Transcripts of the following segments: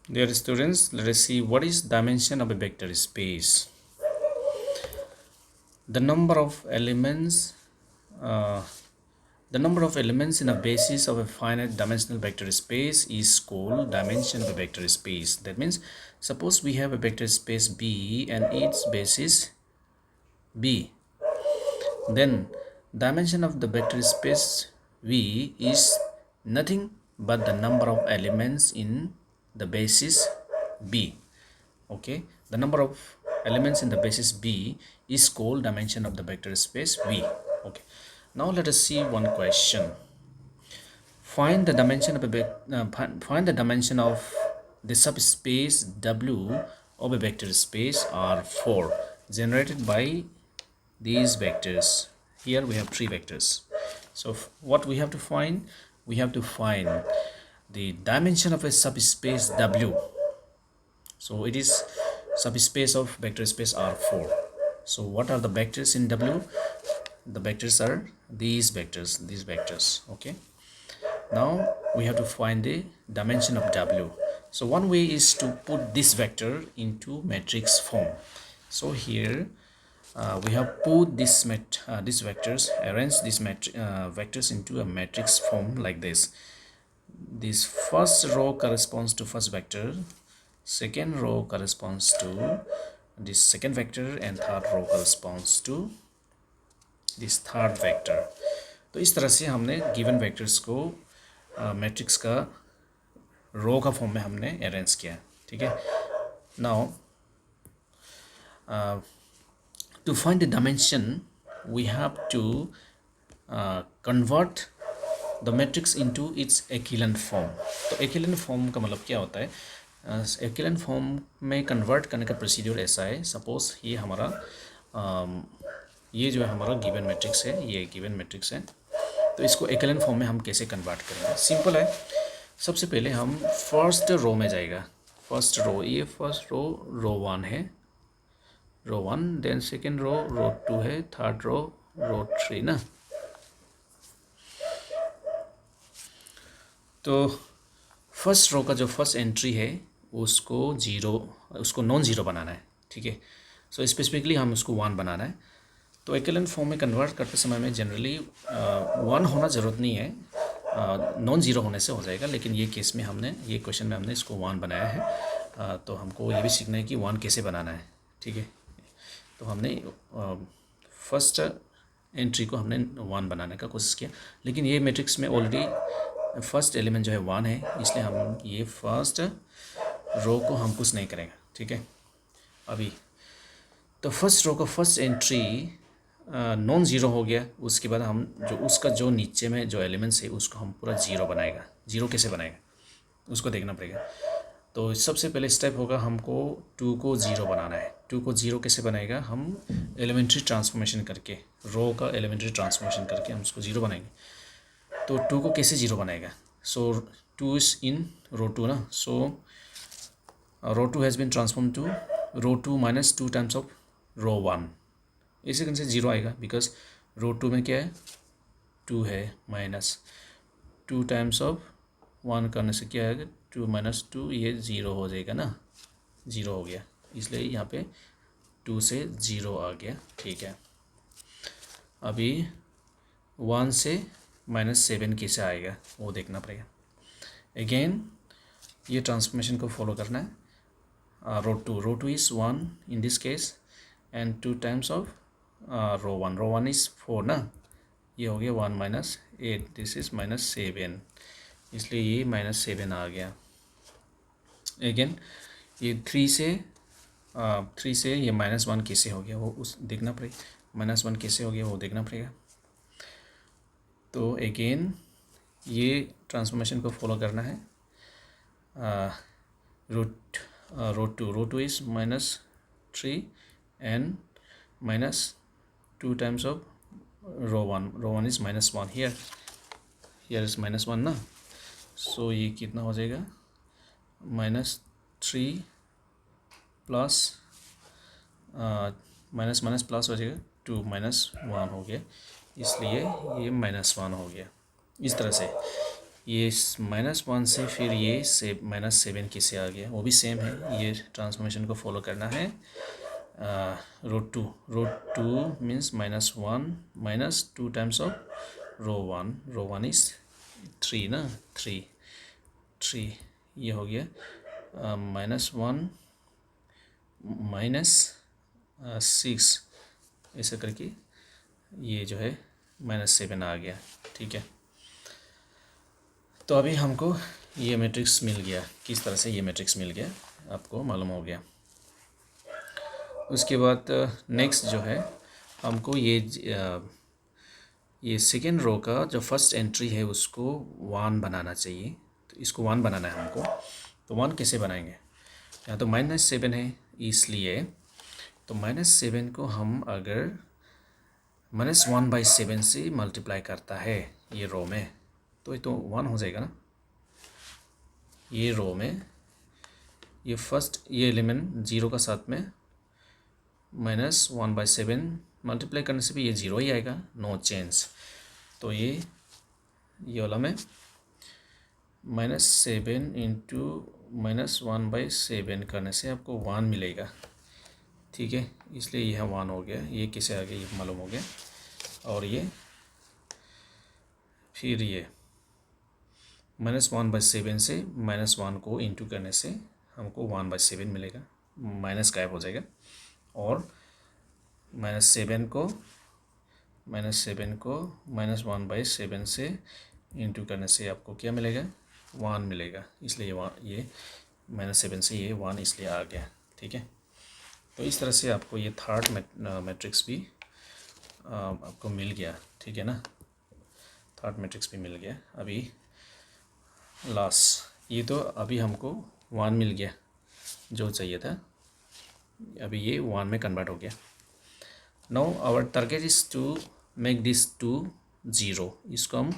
Dear students, let us see what is dimension of a vector space. The number of elements, uh, the number of elements in a basis of a finite dimensional vector space is called dimension of a vector space. That means, suppose we have a vector space B and its basis B, then dimension of the vector space V is nothing but the number of elements in the basis B. Okay, the number of elements in the basis B is called dimension of the vector space V. Okay, now let us see one question. Find the dimension of find the dimension of the subspace W of a vector space R4 generated by these vectors. Here we have three vectors. So what we have to find? We have to find the dimension of a subspace W. So it is subspace of vector space R4. So what are the vectors in W? The vectors are these vectors. Okay, now we have to find the dimension of W. So one way is to put this vector into matrix form. So here we have put these vectors, arrange these vectors into a matrix form like this. This first row corresponds to first vector, second row corresponds to this second vector, and third row corresponds to this third vector. तो इस तरह से हमने given vectors को matrix का रो का form में हमने अरेंज किया. ठीक है. Now to find the dimension we have to convert the matrix into its echelon form. तो echelon form का मतलब क्या होता है? echelon form में convert करने का प्रोसीड्यूर ऐसा है. सपोज ये हमारा ये जो है हमारा गिवन मैट्रिक्स है, ये गिवन मैट्रिक्स है. तो इसको echelon form में हम कैसे कन्वर्ट करेंगे? सिंपल है. सबसे पहले हम फर्स्ट रो में जाएगा. फर्स्ट रो, ये फर्स्ट रो 1 है, रो 1, देन सेकेंड रो 2 है, थर्ड रो 3 ना. तो फर्स्ट रो का जो फर्स्ट एंट्री है उसको नॉन ज़ीरो बनाना है. ठीक है. सो स्पेसिफिकली हम उसको 1 बनाना है. तो echelon फॉर्म में कन्वर्ट करते समय में जनरली 1 होना ज़रूरत नहीं है, नॉन ज़ीरो होने से हो जाएगा. लेकिन ये केस में हमने, ये क्वेश्चन में हमने इसको 1 बनाया है. तो हमको ये भी सीखना है कि 1 कैसे बनाना है. ठीक है. तो हमने फर्स्ट एंट्री को हमने 1 बनाने का कोशिश किया. लेकिन ये मैट्रिक्स में ऑलरेडी फर्स्ट एलिमेंट जो है 1 है, इसलिए हम ये फर्स्ट रो को हम कुछ नहीं करेंगे. ठीक है. अभी तो फर्स्ट रो का फर्स्ट एंट्री नॉन ज़ीरो हो गया. उसके बाद हम उसका जो नीचे में जो एलिमेंट्स है उसको हम पूरा ज़ीरो बनाएगा. ज़ीरो कैसे बनाएगा उसको देखना पड़ेगा. तो सबसे पहले स्टेप होगा हमको 2 को 0 बनाना है. 2 को 0 कैसे बनाएगा? हम एलिमेंट्री ट्रांसफॉर्मेशन करके, रो का एलिमेंट्री ट्रांसफॉर्मेशन करके हम उसको 0 बनाएंगे. तो 2 को कैसे 0 बनाएगा? सो 2 इज़ इन रो 2 ना. So row 2 has been transform to row 2 minus 2 times of row 1. इसी कारण से 0 आएगा, बिकॉज रो 2 में क्या है? 2 है, माइनस 2 टाइम्स ऑफ 1 करने से क्या आएगा? 2 माइनस 2, ये 0 हो जाएगा ना. 0 हो गया, इसलिए यहाँ पे 2 से 0 आ गया. ठीक है. अभी 1 से -7 कैसे आएगा वो देखना पड़ेगा. अगेन ये ट्रांसफॉर्मेशन को फॉलो करना है. Row two is 1 in this case, and 2 times of row 1 is 4 ना. ये हो गया 1 माइनस 8, दिस इज़ -7, इसलिए ये -7 आ गया. अगेन ये 3 से ये -1 कैसे हो गया वो उस देखना पड़ेगा. -1 कैसे हो गया वो देखना पड़ेगा. तो अगेन ये ट्रांसफॉर्मेशन को फॉलो करना है. Row two is -3 and -2 times of row 1 is -1. Here is -1 ना. सो ये कितना हो जाएगा? -3 प्लस माइनस प्लस हो जाएगा, 2 -1 हो गया, इसलिए ये -1 हो गया. इस तरह से ये -1 से फिर ये -7 किससे आ गया, वो भी सेम है, ये ट्रांसफॉर्मेशन को फॉलो करना है। √2 means -1 -2 times of row one is 3 ना, 3 ये हो गया -1 -6 ऐसा करके ये जो है -7 आ गया। ठीक है, तो अभी हमको ये मैट्रिक्स मिल गया, किस तरह से ये मैट्रिक्स मिल गया आपको मालूम हो गया। उसके बाद नेक्स्ट जो है हमको ये सेकेंड रो का जो फर्स्ट एंट्री है उसको 1 बनाना चाहिए। तो इसको 1 बनाना है हमको, तो 1 कैसे बनाएंगे, यहाँ तो -7 है, इसलिए तो -7 को हम अगर -1/7 से मल्टीप्लाई करता है ये रो में, तो ये तो 1 हो जाएगा ना। ये रो में ये फर्स्ट ये एलिमेंट 0 का साथ में -1/7 मल्टीप्लाई करने से भी ये 0 ही आएगा, नो चेंज। तो ये वाला में -7 इंटू -1/7 करने से आपको 1 मिलेगा। ठीक है, इसलिए यह 1 हो गया, ये कैसे आ गया ये मालूम हो गया। और ये फिर ये -1/7 से -1 को इंटू करने से हमको 1/7 मिलेगा, माइनस गायब हो जाएगा। और -7 को -1/7 से इंटू करने से आपको क्या मिलेगा, 1 मिलेगा। इसलिए ये -7 से ये 1 इसलिए आ गया। ठीक है, तो इस तरह से आपको ये थर्ड मैट्रिक्स भी आपको मिल गया। ठीक है ना, थर्ड मैट्रिक्स भी मिल गया। अभी लास्ट ये तो अभी हमको 1 मिल गया जो चाहिए था, अभी ये 1 में कन्वर्ट हो गया। Now our target is to make this to 0, इसको हम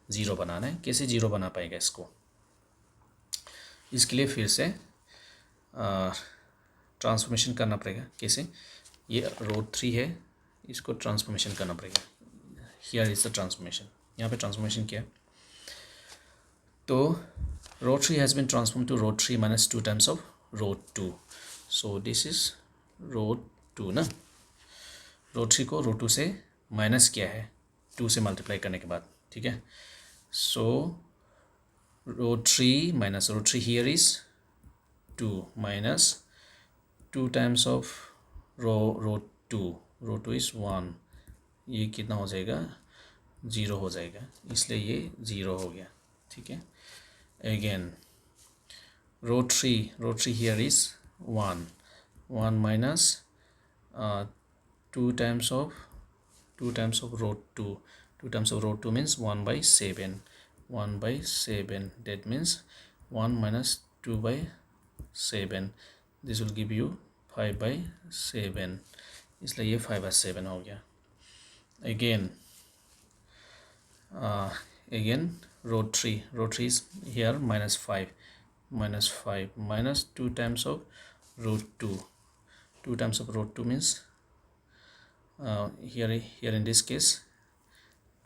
0 बनाना है। कैसे 0 बना पाएगा इसको, इसके लिए फिर से ट्रांसफॉर्मेशन करना पड़ेगा। कैसे, ये √3 है, इसको ट्रांसफॉर्मेशन करना पड़ेगा। हियर इज द ट्रांसफॉर्मेशन, यहाँ पे ट्रांसफॉर्मेशन किया तो √3 has been transform to √3 -2 times of √2। So this is √2 ना, √3 को √2 से माइनस किया है 2 से मल्टीप्लाई करने के बाद। ठीक है, सो √3 minus √3 here is 2 minus 2 times of √2 is 1, ये कितना हो जाएगा, 0 हो जाएगा, इसलिए ये 0 हो गया। ठीक है, again √3 here is 1 minus 2 times of √2 means 1/7 that means 1 minus 2/7, this will give you 5/7, इसलिए ये 5/7 हो गया। Again √3 is here -5 minus 2 times of √2 means here in this case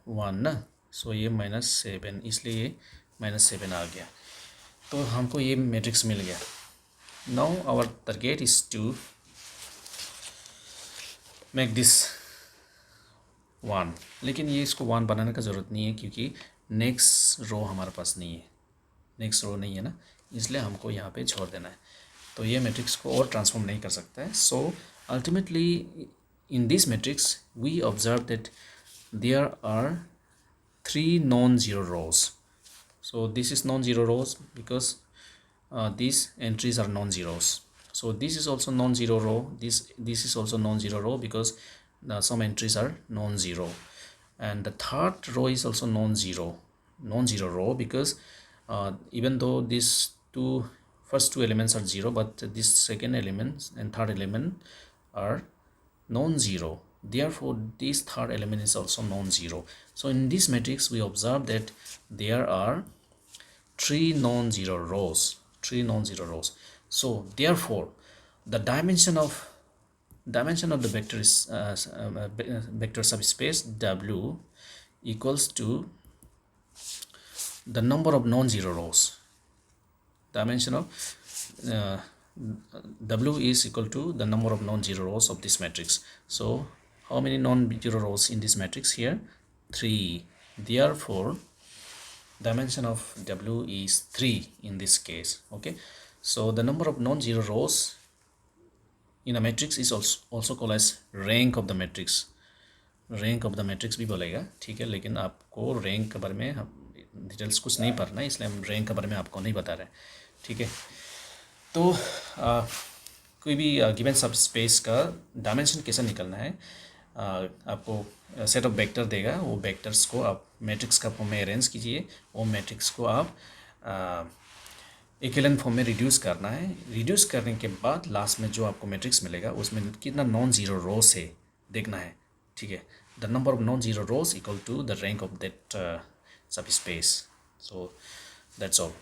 1 ना, सो ये -7, इसलिए ये -7 आ गया। तो हमको ये मैट्रिक्स मिल गया। Now our target is to make this 1, लेकिन ये इसको 1 बनाने का ज़रूरत नहीं है क्योंकि नेक्स्ट रो हमारे पास नहीं है, नेक्स्ट रो नहीं है ना, इसलिए हमको यहाँ पे छोड़ देना है। तो ये मैट्रिक्स को और ट्रांसफॉर्म नहीं कर सकता है। So ultimately in this matrix we observe that there are 3 non-zero rows. So this is non-zero rows because these entries are non-zeros. So this is also non-zero row, this is also non-zero row because some entries are non-zero, and the third row is also non-zero row because even though these first two elements are 0, but this second element and third element are non-zero, therefore this third element is also non-zero. So in this matrix we observe that there are 3 non-zero rows. So therefore the dimension of the vector is vector subspace W equals to the number of non-zero rows. Dimension of W is equal to the number of non-zero rows of this matrix. So how many non-zero rows in this matrix here? 3. Therefore dimension of W is 3 in this case. Okay, so the number of non-zero rows in a matrix is also called as rank of the matrix. Rank of the matrix भी बोलेगा, ठीक है, लेकिन आपको rank के बारे में हम डिटेल्स कुछ नहीं पढ़ना है, इसलिए हम रैंक के बारे में आपको नहीं बता रहे हैं, ठीक है। तो कोई भी गिवन सब स्पेस का डायमेंशन कैसे निकलना है, आपको सेट ऑफ वेक्टर देगा, वो वेक्टर्स को आप मैट्रिक्स का फॉर्म में अरेंज कीजिए, वो मैट्रिक्स को आप इक्विवेलेंट फॉर्म में रिड्यूस करना है। रिड्यूस करने के बाद लास्ट में जो आपको मैट्रिक्स मिलेगा उसमें कितना नॉन ज़ीरो रोज है देखना है, ठीक है। The number of non zero rows equal to the rank of that subspace. So that's all.